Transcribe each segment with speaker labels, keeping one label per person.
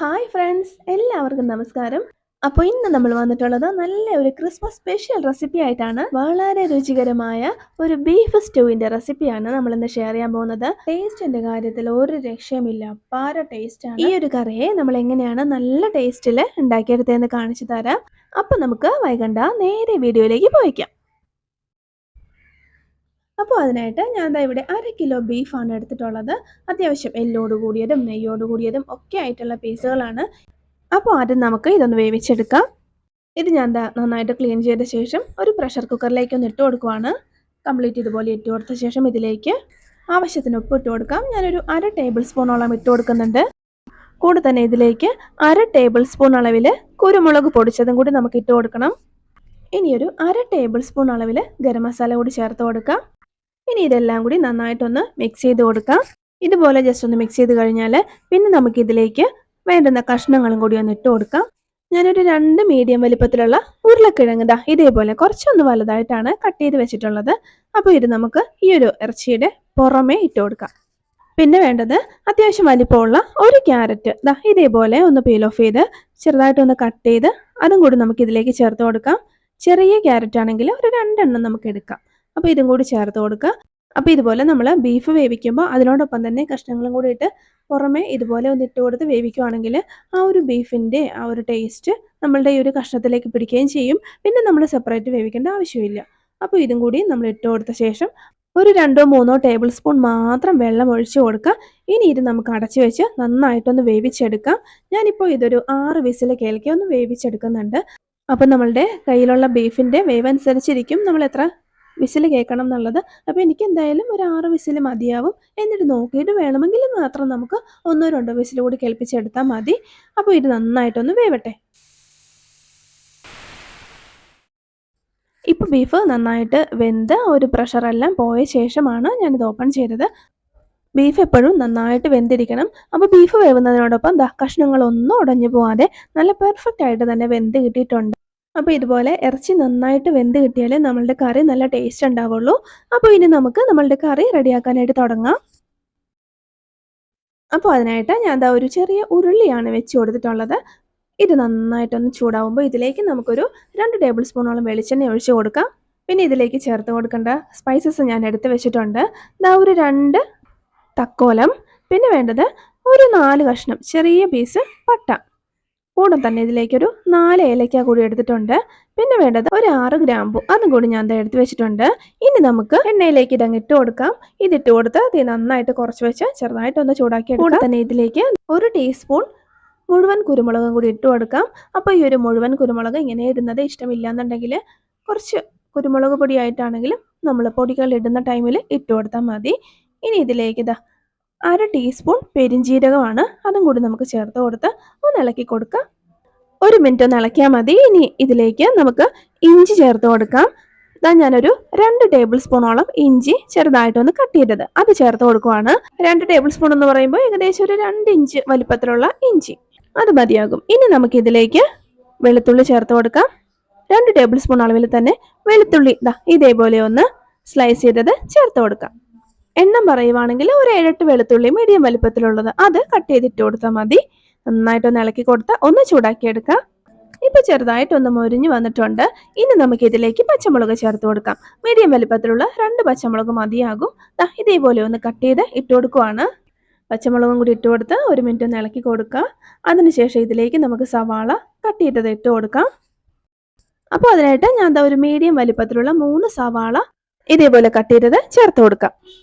Speaker 1: Hi friends, എല്ലാവർക്കും നമസ്കാരം. അപ്പോൾ ഇന്ന് നമ്മൾ വന്നിട്ടുള്ളത് നല്ല ഒരു ക്രിസ്മസ് സ്പെഷ്യൽ റെസിപ്പി ആയിട്ടാണ്. വളരെ രുചികരമായ ഒരു ബീഫ് സ്റ്റൂവിൻ്റെ റെസിപ്പിയാണ് നമ്മളിന്ന് ഷെയർ ചെയ്യാൻ പോകുന്നത്. ടേസ്റ്റിൻ്റെ കാര്യത്തിൽ ഒരു രക്ഷയുമില്ല, അപ്പാര ടേസ്റ്റാണ്. ഈ ഒരു കറിയെ നമ്മൾ എങ്ങനെയാണ് നല്ല ടേസ്റ്റിൽ ഉണ്ടാക്കിയെടുത്തതെന്ന് കാണിച്ചു തരാം. അപ്പോൾ നമുക്ക് വൈകണ്ട നേരെ വീഡിയോയിലേക്ക് പോയിക്കാം. അപ്പോൾ അതിനായിട്ട് ഞാൻ ഇവിടെ 1/2 കിലോ ബീഫാണ് എടുത്തിട്ടുള്ളത്. അത്യാവശ്യം എല്ലോട് കൂടിയതും നെയ്യോട് കൂടിയതും ഒക്കെ ആയിട്ടുള്ള പീസുകളാണ്. അപ്പോൾ ആദ്യം നമുക്ക് ഇതൊന്ന് വേവിച്ചെടുക്കാം. ഇത് ഞാൻ നന്നായിട്ട് ക്ലീൻ ചെയ്ത ശേഷം ഒരു പ്രഷർ കുക്കറിലേക്ക് ഒന്ന് ഇട്ട് കൊടുക്കുവാണ്. കംപ്ലീറ്റ് ഇതുപോലെ ഇട്ട് കൊടുത്ത ശേഷം ഇതിലേക്ക് ആവശ്യത്തിന് ഉപ്പ് ഇട്ട് കൊടുക്കാം. ഞാനൊരു 1/2 ടേബിൾ സ്പൂണോളം ഇട്ട് കൊടുക്കുന്നുണ്ട്. കൂടെ തന്നെ ഇതിലേക്ക് 1/2 ടേബിൾ സ്പൂൺ അളവിൽ കുരുമുളക് പൊടിച്ചതും കൂടി നമുക്ക് ഇട്ട് കൊടുക്കണം. ഇനിയൊരു 1/2 ടേബിൾ സ്പൂൺ അളവിൽ ഗരം മസാല കൂടി ചേർത്ത് കൊടുക്കാം. ഇനി ഇതെല്ലാം കൂടി നന്നായിട്ടൊന്ന് മിക്സ് ചെയ്ത് കൊടുക്കാം. ഇതുപോലെ ജസ്റ്റ് ഒന്ന് മിക്സ് ചെയ്ത് കഴിഞ്ഞാൽ പിന്നെ നമുക്കിതിലേക്ക് വേണ്ടുന്ന കഷ്ണങ്ങളും കൂടി ഒന്ന് ഇട്ട് കൊടുക്കാം. ഞാനൊരു 2 മീഡിയം വലിപ്പത്തിലുള്ള ഉരുളക്കിഴങ്ങ് ഇതേപോലെ കുറച്ചൊന്ന് വലുതായിട്ടാണ് കട്ട് ചെയ്ത് വെച്ചിട്ടുള്ളത്. അപ്പോൾ ഇത് നമുക്ക് ഈ ഒരു ഇറച്ചിയുടെ പുറമേ ഇട്ട് കൊടുക്കാം. പിന്നെ വേണ്ടത് അത്യാവശ്യം വലിപ്പമുള്ള ഒരു ക്യാരറ്റ് ഇതേപോലെ ഒന്ന് പീൽ ഓഫ് ചെയ്ത് ചെറുതായിട്ടൊന്ന് കട്ട് ചെയ്ത് അതും കൂടി നമുക്ക് ഇതിലേക്ക് ചേർത്ത് കൊടുക്കാം. ചെറിയ ക്യാരറ്റ് ആണെങ്കിൽ ഒരു 2 എണ്ണം നമുക്ക് എടുക്കാം. അപ്പോൾ ഇതും കൂടി ചേർത്ത് കൊടുക്കുക. അപ്പോൾ ഇതുപോലെ നമ്മൾ ബീഫ് വേവിക്കുമ്പോൾ അതിനോടൊപ്പം തന്നെ കഷ്ണങ്ങളും കൂടി ഇട്ട് പുറമേ ഇതുപോലെ ഒന്ന് ഇട്ട് കൊടുത്ത് വേവിക്കുകയാണെങ്കിൽ ആ ഒരു ബീഫിൻ്റെ ആ ഒരു ടേസ്റ്റ് നമ്മളുടെ ഈ ഒരു കഷ്ണത്തിലേക്ക് പിടിക്കുകയും ചെയ്യും. പിന്നെ നമ്മൾ സെപ്പറേറ്റ് വേവിക്കേണ്ട ആവശ്യമില്ല. അപ്പോൾ ഇതും കൂടി നമ്മൾ ഇട്ട് കൊടുത്ത ശേഷം ഒരു 2-3 ടേബിൾ സ്പൂൺ മാത്രം വെള്ളം ഒഴിച്ച് കൊടുക്കുക. ഇനി ഇത് നമുക്ക് അടച്ചു വെച്ച് നന്നായിട്ടൊന്ന് വേവിച്ചെടുക്കാം. ഞാനിപ്പോൾ ഇതൊരു 6 വിസിൽ കേൾക്കെ ഒന്ന് വേവിച്ചെടുക്കുന്നുണ്ട്. അപ്പം നമ്മളുടെ കയ്യിലുള്ള ബീഫിൻ്റെ വേവ് അനുസരിച്ചിരിക്കും നമ്മൾ എത്ര വിസിൽ കേൾക്കണം എന്നുള്ളത്. അപ്പോൾ എനിക്ക് എന്തായാലും ഒരു 6 വിസിൽ മതിയാവും. എന്നിട്ട് നോക്കിയിട്ട് വേണമെങ്കിൽ മാത്രം നമുക്ക് 1-2 വിസിൽ കൂടി കേൾപ്പിച്ചെടുത്താൽ മതി. അപ്പോൾ ഇത് നന്നായിട്ടൊന്ന് വേവട്ടെ. ഇപ്പോൾ ബീഫ് നന്നായിട്ട് വെന്ത് ഒരു പ്രഷറെല്ലാം പോയ ശേഷമാണ് ഞാനിത് ഓപ്പൺ ചെയ്തത്. ബീഫ് എപ്പോഴും നന്നായിട്ട് വെന്തിരിക്കണം. അപ്പോൾ ബീഫ് വേവുന്നതിനോടൊപ്പം കഷ്ണങ്ങളൊന്നും ഉടഞ്ഞു പോകാതെ നല്ല പെർഫെക്റ്റ് ആയിട്ട് തന്നെ വെന്ത് കിട്ടിയിട്ടുണ്ട്. അപ്പോൾ ഇതുപോലെ ഇറച്ചി നന്നായിട്ട് വെന്ത് കിട്ടിയാലേ നമ്മളുടെ കറി നല്ല ടേസ്റ്റ് ഉണ്ടാവുള്ളൂ. അപ്പോൾ ഇനി നമുക്ക് നമ്മളുടെ കറി റെഡിയാക്കാനായിട്ട് തുടങ്ങാം. അപ്പോൾ അതിനായിട്ട് ഞാൻ ഒരു ചെറിയ ഉരുളിയാണ് വെച്ച് കൊടുത്തിട്ടുള്ളത്. ഇത് നന്നായിട്ടൊന്ന് ചൂടാവുമ്പോൾ ഇതിലേക്ക് നമുക്കൊരു 2 ടേബിൾ സ്പൂണോളം വെളിച്ചെണ്ണ ഒഴിച്ച് കൊടുക്കാം. പിന്നെ ഇതിലേക്ക് ചേർത്ത് കൊടുക്കേണ്ട സ്പൈസസ് ഞാൻ എടുത്ത് വെച്ചിട്ടുണ്ട്. ഒരു 2 തക്കോലം, പിന്നെ വേണ്ടത് ഒരു 4 കഷ്ണം ചെറിയ പീസ് പട്ട, കൂടെ തന്നെ ഇതിലേക്കൊരു 4 ഏലക്ക കൂടി എടുത്തിട്ടുണ്ട്. പിന്നെ വേണ്ടത് ഒരു 6 ഗ്രാമ്പു, അതും കൂടി ഞാൻ എടുത്ത് വെച്ചിട്ടുണ്ട്. ഇനി നമുക്ക് എണ്ണയിലേക്ക് ഇതങ്ങ് ഇട്ട് കൊടുക്കാം. ഇതിട്ട് കൊടുത്ത് ഇത് നന്നായിട്ട് കുറച്ച് വെച്ച് ചെറുതായിട്ടൊന്ന് ചൂടാക്കി എടുക്കാം. കൂടെ തന്നെ ഇതിലേക്ക് 1 ടീസ്പൂൺ മുഴുവൻ കുരുമുളകും കൂടി ഇട്ട് കൊടുക്കാം. അപ്പോൾ ഈ ഒരു മുഴുവൻ കുരുമുളക് ഇങ്ങനെ ഇടുന്നത് ഇഷ്ടമില്ല എന്നുണ്ടെങ്കിൽ കുറച്ച് കുരുമുളക് പൊടിയായിട്ടാണെങ്കിലും നമ്മൾ പൊടികൾ ഇടുന്ന ടൈമിൽ ഇട്ട് കൊടുത്താൽ മതി. ഇനി ഇതിലേക്ക് 1/2 ടീസ്പൂൺ പെരിഞ്ജീരകമാണ്, അതും കൂടി നമുക്ക് ചേർത്ത് കൊടുത്ത് ഒന്ന് ഇളക്കി കൊടുക്കാം. 1 മിനിറ്റ് ഒന്ന് ഇളക്കിയാൽ മതി. ഇനി ഇതിലേക്ക് നമുക്ക് ഇഞ്ചി ചേർത്ത് കൊടുക്കാം. ഞാനൊരു 2 ടേബിൾ സ്പൂണോളം ഇഞ്ചി ചെറുതായിട്ടൊന്ന് കട്ട് ചെയ്തത് അത് ചേർത്ത് കൊടുക്കുവാണ്. 2 ടേബിൾ സ്പൂൺ എന്ന് പറയുമ്പോൾ ഏകദേശം ഒരു 2 ഇഞ്ച് വലിപ്പത്തിലുള്ള ഇഞ്ചി അത് മതിയാകും. ഇനി നമുക്ക് ഇതിലേക്ക് വെളുത്തുള്ളി ചേർത്ത് കൊടുക്കാം. 2 ടേബിൾ സ്പൂൺ അളവിൽ തന്നെ വെളുത്തുള്ളി ഇതേപോലെ ഒന്ന് സ്ലൈസ് ചെയ്തത് ചേർത്ത് കൊടുക്കാം. എണ്ണം പറയുവാണെങ്കിൽ ഒരു 7-8 വെളുത്തുള്ളി മീഡിയം വലിപ്പത്തിലുള്ളത് അത് കട്ട് ചെയ്തിട്ട് കൊടുത്താൽ മതി. നന്നായിട്ടൊന്ന് ഇളക്കി കൊടുത്താൽ ഒന്ന് ചൂടാക്കിയെടുക്കാം. ഇപ്പോൾ ചെറുതായിട്ടൊന്ന് മൊരിഞ്ഞ് വന്നിട്ടുണ്ട്. ഇനി നമുക്ക് ഇതിലേക്ക് പച്ചമുളക് ചേർത്ത് കൊടുക്കാം. മീഡിയം വലിപ്പത്തിലുള്ള 2 പച്ചമുളക് മതിയാകും. ഇതേപോലെ ഒന്ന് കട്ട് ചെയ്ത് ഇട്ട് കൊടുക്കുവാണ്. പച്ചമുളകും കൂടി ഇട്ട് കൊടുത്ത് 1 മിനിറ്റ് ഒന്ന് ഇളക്കി കൊടുക്കുക. അതിനുശേഷം ഇതിലേക്ക് നമുക്ക് സവാള കട്ട് ചെയ്തത് ഇട്ട് കൊടുക്കാം. അപ്പോൾ അതിനായിട്ട് ഞാൻ ഒരു മീഡിയം വലിപ്പത്തിലുള്ള 3 സവാള ഇതേപോലെ കട്ട് ചെയ്തത് ചേർത്ത് കൊടുക്കാം.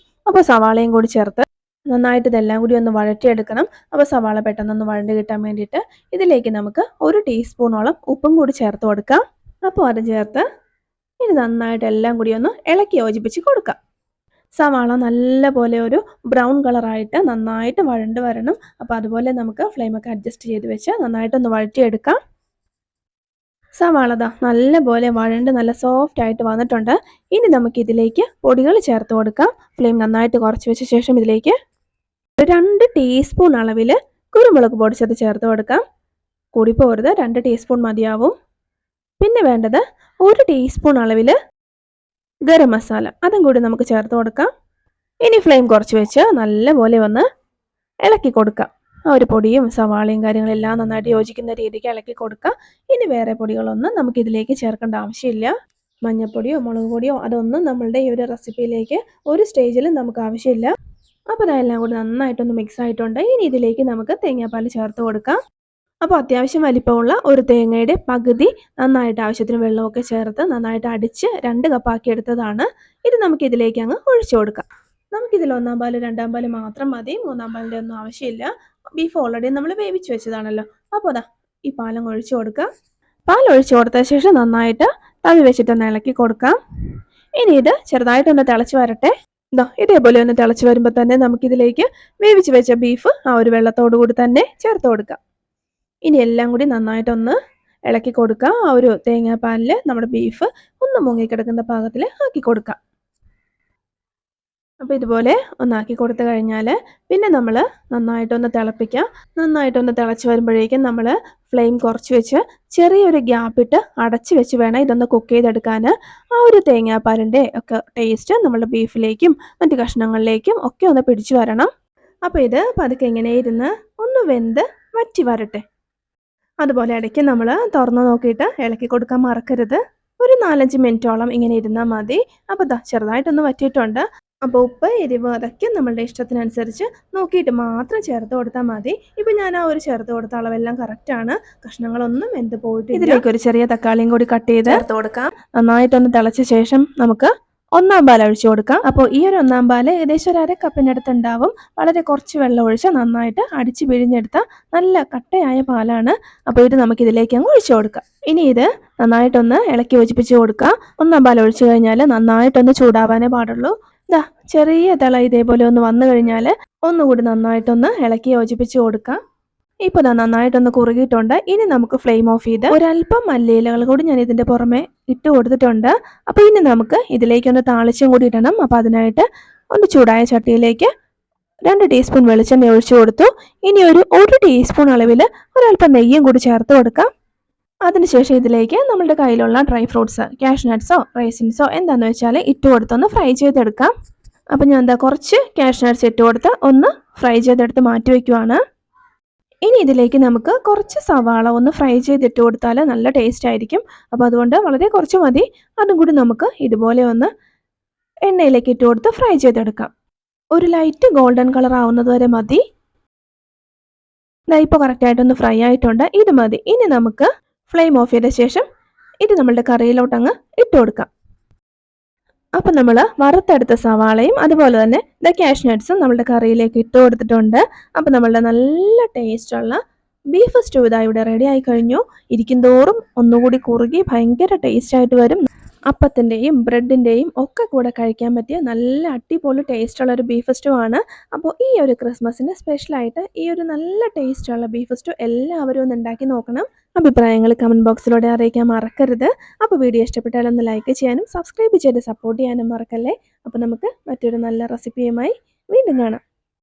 Speaker 1: അപ്പോൾ സവാളയും കൂടി ചേർത്ത് നന്നായിട്ട് ഇതെല്ലാം കൂടി ഒന്ന് വഴറ്റിയെടുക്കണം. അപ്പോൾ സവാള പെട്ടെന്നൊന്ന് വഴണ്ട് കിട്ടാൻ വേണ്ടിയിട്ട് ഇതിലേക്ക് നമുക്ക് 1 ടീസ്പൂണോളം ഉപ്പും കൂടി ചേർത്ത് കൊടുക്കാം. അപ്പോൾ അത് ചേർത്ത് ഇനി നന്നായിട്ട് എല്ലാം കൂടി ഒന്ന് ഇളക്കി യോജിപ്പിച്ച് കൊടുക്കാം. സവാള നല്ല പോലെ ഒരു ബ്രൗൺ കളറായിട്ട് നന്നായിട്ട് വഴണ്ട് വരണം. അപ്പോൾ അതുപോലെ നമുക്ക് ഫ്ലെയിമൊക്കെ അഡ്ജസ്റ്റ് ചെയ്ത് വെച്ച് നന്നായിട്ടൊന്ന് വഴറ്റിയെടുക്കാം. സവാള നല്ല പോലെ വഴണ്ട് നല്ല സോഫ്റ്റ് ആയിട്ട് വന്നിട്ടുണ്ട്. ഇനി നമുക്ക് ഇതിലേക്ക് പൊടികൾ ചേർത്ത് കൊടുക്കാം. ഫ്ലെയിം നന്നായിട്ട് കുറച്ച് വെച്ച ശേഷം ഇതിലേക്ക് 2 ടീസ്പൂൺ അളവിൽ കുരുമുളക് പൊടിച്ചത് ചേർത്ത് കൊടുക്കാം. കൂടി പോരുത്, 2 ടീസ്പൂൺ മതിയാവും. പിന്നെ വേണ്ടത് 1 ടീസ്പൂൺ അളവിൽ ഗരം മസാല, അതും കൂടി നമുക്ക് ചേർത്ത് കൊടുക്കാം. ഇനി ഫ്ലെയിം കുറച്ച് വെച്ച് നല്ല പോലെ ഒന്ന് ഇളക്കി കൊടുക്കാം. ആ ഒരു പൊടിയും സവാളയും കാര്യങ്ങളെല്ലാം നന്നായിട്ട് യോജിക്കുന്ന രീതിക്ക് ഇളക്കി കൊടുക്കുക. ഇനി വേറെ പൊടികളൊന്നും നമുക്ക് ഇതിലേക്ക് ചേർക്കേണ്ട ആവശ്യമില്ല. മഞ്ഞൾപ്പൊടിയോ മുളക് പൊടിയോ അതൊന്നും നമ്മളുടെ ഈ ഒരു റെസിപ്പിയിലേക്ക് ഒരു സ്റ്റേജിലും നമുക്ക് ആവശ്യമില്ല. അപ്പോൾ അതെല്ലാം കൂടി നന്നായിട്ടൊന്ന് മിക്സ് ആയിട്ടുണ്ട്. ഇനി ഇതിലേക്ക് നമുക്ക് തേങ്ങാപ്പാൽ ചേർത്ത് കൊടുക്കാം. അപ്പോൾ അത്യാവശ്യം വലിപ്പമുള്ള ഒരു തേങ്ങയുടെ പകുതി നന്നായിട്ട് ആവശ്യത്തിന് വെള്ളമൊക്കെ ചേർത്ത് നന്നായിട്ട് അടിച്ച് 2 കപ്പാക്കി എടുത്തതാണ്. ഇത് നമുക്ക് ഇതിലേക്ക് അങ്ങ് ഒഴിച്ചു കൊടുക്കാം. നമുക്കിതിൽ 1-ാം പാല് 2-ാം പാല് മാത്രം മതി. 3-ാം പാലിൻ്റെ ഒന്നും ആവശ്യമില്ല. ബീഫ് ഓൾറെഡി നമ്മൾ വേവിച്ച് വെച്ചതാണല്ലോ. അപ്പോൾ അതാ ഈ പാലങ്ങ് ഒഴിച്ചു കൊടുക്കാം. പാൽ ഒഴിച്ചു കൊടുത്ത ശേഷം നന്നായിട്ട് തവി വെച്ചിട്ടൊന്ന് ഇളക്കി കൊടുക്കാം. ഇനി ഇത് ചെറുതായിട്ടൊന്ന് തിളച്ച് വരട്ടെ. ഇതേപോലെ ഒന്ന് തിളച്ച് വരുമ്പോൾ തന്നെ നമുക്കിതിലേക്ക് വേവിച്ച് വെച്ച ബീഫ് ആ ഒരു വെള്ളത്തോടു കൂടി തന്നെ ചേർത്ത് കൊടുക്കാം. ഇനി എല്ലാം കൂടി നന്നായിട്ടൊന്ന് ഇളക്കി കൊടുക്കുക. ആ ഒരു തേങ്ങാപ്പാലിൽ നമ്മുടെ ബീഫ് ഒന്ന് മുങ്ങിക്കിടക്കുന്ന പാകത്തിൽ ആക്കി കൊടുക്കാം. അപ്പോൾ ഇതുപോലെ ഒന്നാക്കി കൊടുത്തു കഴിഞ്ഞാൽ പിന്നെ നമ്മൾ നന്നായിട്ടൊന്ന് തിളപ്പിക്കുക. നന്നായിട്ടൊന്ന് തിളച്ച് വരുമ്പോഴേക്കും നമ്മൾ ഫ്ലെയിം കുറച്ച് വെച്ച് ചെറിയൊരു ഗ്യാപ്പിട്ട് അടച്ച് വെച്ച് വേണം ഇതൊന്ന് കുക്ക് ചെയ്തെടുക്കാൻ. ആ ഒരു തേങ്ങാപ്പാലിൻ്റെ ഒക്കെ ടേസ്റ്റ് നമ്മുടെ ബീഫിലേക്കും മറ്റ് കഷ്ണങ്ങളിലേക്കും ഒക്കെ ഒന്ന് പിടിച്ചു വരണം. അപ്പോൾ ഇത് പതുക്കെ ഇങ്ങനെ ഇരുന്ന് ഒന്ന് വെന്ത് വറ്റി വരട്ടെ. അതുപോലെ ഇടയ്ക്ക് നമ്മൾ തുറന്ന് നോക്കിയിട്ട് ഇളക്കി കൊടുക്കാൻ മറക്കരുത്. ഒരു 4-5 മിനിറ്റോളം ഇങ്ങനെ ഇരുന്നാൽ മതി. അപ്പോൾ ചെറുതായിട്ടൊന്ന് വറ്റിയിട്ടുണ്ട്. അപ്പോൾ ഉപ്പ് എരിവ് അതൊക്കെ നമ്മളുടെ ഇഷ്ടത്തിനനുസരിച്ച് നോക്കിയിട്ട് മാത്രം ചേർത്ത് കൊടുത്താൽ മതി. ഇപ്പം ഞാൻ ആ ഒരു ചേർത്ത് കൊടുത്ത അളവെല്ലാം കറക്റ്റാണ്. കഷ്ണങ്ങളൊന്നും വെന്ത് പോയിട്ട് ഇതിലേക്ക് ഒരു ചെറിയ തക്കാളിയും കൂടി കട്ട് ചെയ്ത് ചേർത്ത് കൊടുക്കാം. നന്നായിട്ടൊന്ന് തിളച്ച ശേഷം നമുക്ക് 1-ാം പാൽ ഒഴിച്ചു കൊടുക്കാം. അപ്പോൾ ഈ ഒരു 1-ാം പാൽ ഏകദേശം ഒരു 1/2 കപ്പിനടുത്ത് ഉണ്ടാവും. വളരെ കുറച്ച് വെള്ളം ഒഴിച്ച് നന്നായിട്ട് അടിച്ച് പിഴിഞ്ഞെടുത്ത നല്ല കട്ടയായ പാലാണ്. അപ്പോൾ ഇത് നമുക്കിതിലേക്ക് അങ്ങ് ഒഴിച്ചു കൊടുക്കാം. ഇനി ഇത് നന്നായിട്ടൊന്ന് ഇളക്കി യോജിപ്പിച്ച് കൊടുക്കുക. 1-ാം പാൽ ഒഴിച്ചു കഴിഞ്ഞാൽ നന്നായിട്ടൊന്ന് ചൂടാവാനേ പാടുള്ളൂ. ചെറിയ തിള ഇതേപോലെ ഒന്ന് വന്നു കഴിഞ്ഞാൽ ഒന്നുകൂടി നന്നായിട്ടൊന്ന് ഇളക്കി യോജിപ്പിച്ച് കൊടുക്കാം. ഇപ്പോൾ നന്നായിട്ടൊന്ന് കുറുകിയിട്ടുണ്ട്. ഇനി നമുക്ക് ഫ്ലെയിം ഓഫ് ചെയ്ത് ഒരല്പം മല്ലിയിലകൾ കൂടി ഞാൻ ഇതിൻ്റെ പുറമെ ഇട്ട് കൊടുത്തിട്ടുണ്ട്. അപ്പോൾ ഇനി നമുക്ക് ഇതിലേക്കൊന്ന് താളിച്ചും കൂടി ഇടണം. അപ്പോൾ അതിനായിട്ട് ഒന്ന് ചൂടായ ചട്ടിയിലേക്ക് 2 ടീസ്പൂൺ വെളിച്ചെണ്ണ ഒഴിച്ചു കൊടുത്തു. ഇനി ഒരു 1 ടീസ്പൂൺ അളവിൽ ഒരല്പം നെയ്യും കൂടി ചേർത്ത് കൊടുക്കാം. അതിനുശേഷം ഇതിലേക്ക് നമ്മളുടെ കയ്യിലുള്ള ഡ്രൈ ഫ്രൂട്ട്സ്, കാഷ്നട്ട്സോ റൈസിൻസോ എന്താണെന്ന് വെച്ചാൽ ഇട്ട് കൊടുത്തൊന്ന് ഫ്രൈ ചെയ്തെടുക്കാം. അപ്പം ഞാൻ കുറച്ച് കാഷ്നട്ട്സ് ഇട്ട് കൊടുത്ത് ഒന്ന് ഫ്രൈ ചെയ്തെടുത്ത് മാറ്റി വയ്ക്കുവാണ്. ഇനി ഇതിലേക്ക് നമുക്ക് കുറച്ച് സവാള ഒന്ന് ഫ്രൈ ചെയ്തിട്ട് കൊടുത്താൽ നല്ല ടേസ്റ്റ് ആയിരിക്കും. അപ്പോൾ അതുകൊണ്ട് വളരെ കുറച്ച് മതി. അതും കൂടി നമുക്ക് ഇതുപോലെ ഒന്ന് എണ്ണയിലേക്ക് ഇട്ട് കൊടുത്ത് ഫ്രൈ ചെയ്തെടുക്കാം. ഒരു ലൈറ്റ് ഗോൾഡൻ കളർ ആവുന്നത് വരെ മതി. ഇപ്പോൾ കറക്റ്റായിട്ടൊന്ന് ഫ്രൈ ആയിട്ടുണ്ട്. ഇത് മതി. ഇനി നമുക്ക് ഫ്ലെയിം ഓഫ് ചെയ്ത ശേഷം ഇത് നമ്മളുടെ കറിയിലോട്ടങ്ങ് ഇട്ട് കൊടുക്കാം. അപ്പം നമ്മൾ വറുത്തെടുത്ത സവാളയും അതുപോലെ തന്നെ കാഷ്നട്ട്സും നമ്മളുടെ കറിയിലേക്ക് ഇട്ട് കൊടുത്തിട്ടുണ്ട്. അപ്പം നമ്മളുടെ നല്ല ടേസ്റ്റുള്ള ബീഫ് സ്റ്റൂ ഇവിടെ റെഡി ആയി കഴിഞ്ഞു. ഇരിക്കും തോറും ഒന്നുകൂടി കുറുകി ഭയങ്കര ടേസ്റ്റായിട്ട് വരും. അപ്പത്തിൻ്റെയും ബ്രെഡിൻ്റെയും ഒക്കെ കൂടെ കഴിക്കാൻ പറ്റിയ നല്ല അടിപൊളി ടേസ്റ്റുള്ള ഒരു ബീഫ് സ്റ്റൂ ആണ്. അപ്പോൾ ഈ ഒരു ക്രിസ്മസിന് സ്പെഷ്യലായിട്ട് ഈ ഒരു നല്ല ടേസ്റ്റുള്ള ബീഫ് സ്റ്റൂ എല്ലാവരും ഒന്ന് ഉണ്ടാക്കി നോക്കണം. അഭിപ്രായങ്ങൾ കമൻറ്റ് ബോക്സിലൂടെ അറിയിക്കാൻ മറക്കരുത്. അപ്പോൾ വീഡിയോ ഇഷ്ടപ്പെട്ടാലൊന്ന് ലൈക്ക് ചെയ്യാനും സബ്സ്ക്രൈബ് ചെയ്ത് സപ്പോർട്ട് ചെയ്യാനും മറക്കല്ലേ. അപ്പോൾ നമുക്ക് മറ്റൊരു നല്ല റെസിപ്പിയുമായി വീണ്ടും കാണാം.